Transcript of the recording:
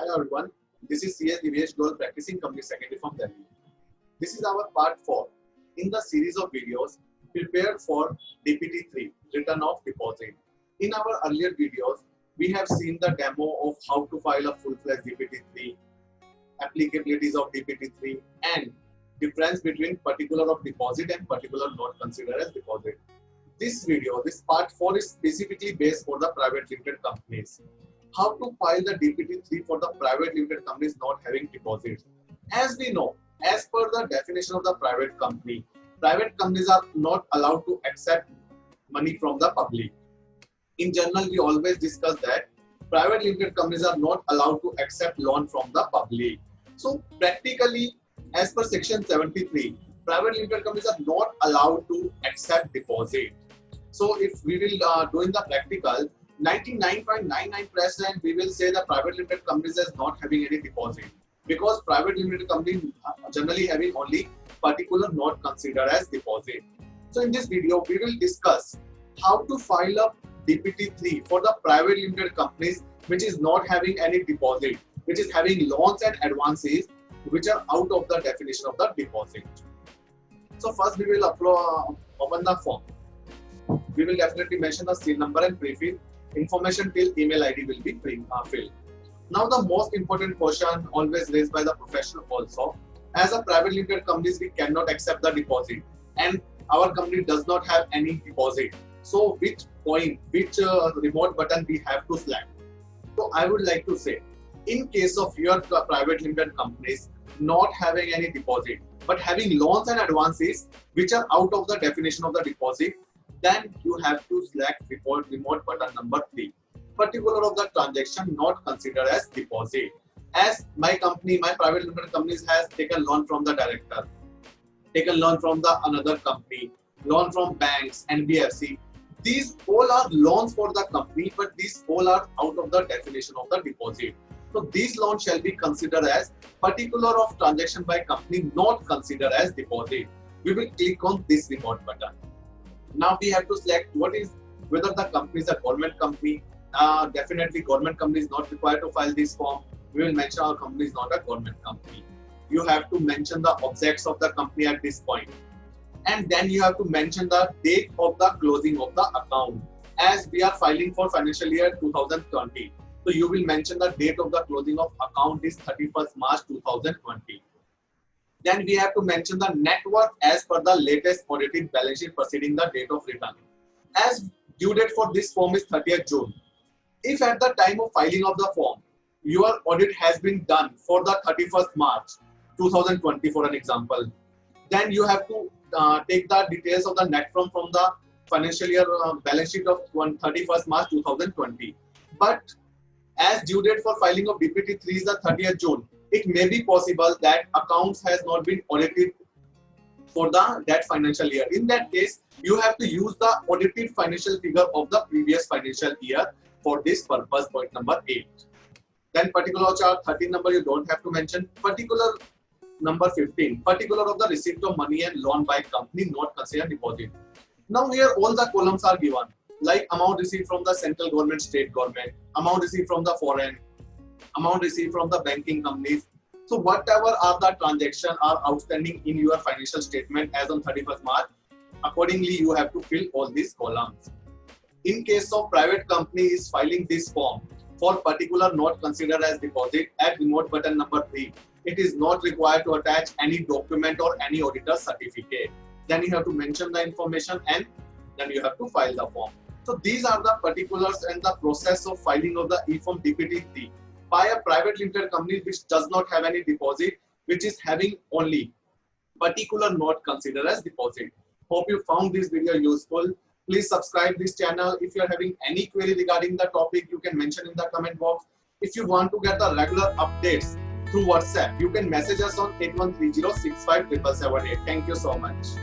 Hello everyone, this is CS Divesh, Goyal, practicing company secretary from Delhi. This is our part 4 in the series of videos prepared for DPT-3, return of deposit. In our earlier videos, we have seen the demo of how to file a full-fledged DPT-3, applicabilities of DPT-3 and difference between particular of deposit and particular not considered as deposit. This video, this part 4 is specifically based for the private limited companies. How to file the DPT-3 for the private limited companies not having deposits. As we know, as per the definition of the private company, private companies are not allowed to accept money from the public. In general, we always discuss that private limited companies are not allowed to accept loan from the public. So practically, as per section 73, private limited companies are not allowed to accept deposit. So if we will do in the practical, 99.99% we will say that private limited companies is not having any deposit, because private limited companies generally having only particular not considered as deposit. So in this video we will discuss how to file a DPT-3 for the private limited companies which is not having any deposit, which is having loans and advances which are out of the definition of the deposit. So first we will open the form. We will definitely mention the serial number and prefill. Information till email ID will be filled. Now the most important question always raised by the professional also, as a private limited companies we cannot accept the deposit and our company does not have any deposit. So which point, which remote button we have to select? So I would like to say, in case of your private limited companies not having any deposit but having loans and advances which are out of the definition of the deposit, then you have to select remote button number 3, particular of the transaction not considered as deposit. As my company, my private limited companies has taken loan from the director, taken loan from the another company, loan from banks, NBFC. These all are loans for the company, but these all are out of the definition of the deposit. So these loans shall be considered as particular of transaction by company not considered as deposit. We will click on this remote button. Now we have to select whether the company is a government company. Definitely government company is not required to file this form. We will mention our company is not a government company. You have to mention the objects of the company at this point. And then you have to mention the date of the closing of the account. As we are filing for financial year 2020. So you will mention the date of the closing of account is 31st March 2020. Then we have to mention the net worth as per the latest audited balance sheet preceding the date of return. As due date for this form is 30th June. If at the time of filing of the form, your audit has been done for the 31st March 2020 for an example, then you have to take the details of the net from the financial year balance sheet of 31st March 2020. But as due date for filing of DPT-3 is the 30th June, it may be possible that accounts has not been audited for that financial year. In that case, you have to use the audited financial figure of the previous financial year for this purpose, point number 8. Then particular chart 13 number you don't have to mention. Particular number 15, particular of the receipt of money and loan by company not considered deposit. Now here all the columns are given, like amount received from the central government, state government, amount received from the foreign, amount received from the banking companies. So whatever are the transactions are outstanding in your financial statement as on 31st March, accordingly you have to fill all these columns. In case of private company is filing this form for particular not considered as deposit at remote button number 3, it is not required to attach any document or any auditor certificate. Then you have to mention the information and then you have to file the form. So these are the particulars and the process of filing of the e-form DPT-3 by a private limited company which does not have any deposit, which is having only particular not considered as deposit. Hope you found this video useful. Please subscribe this channel. If you are having any query regarding the topic, you can mention in the comment box. If you want to get the regular updates through WhatsApp, you can message us on 8130657778. Thank you so much.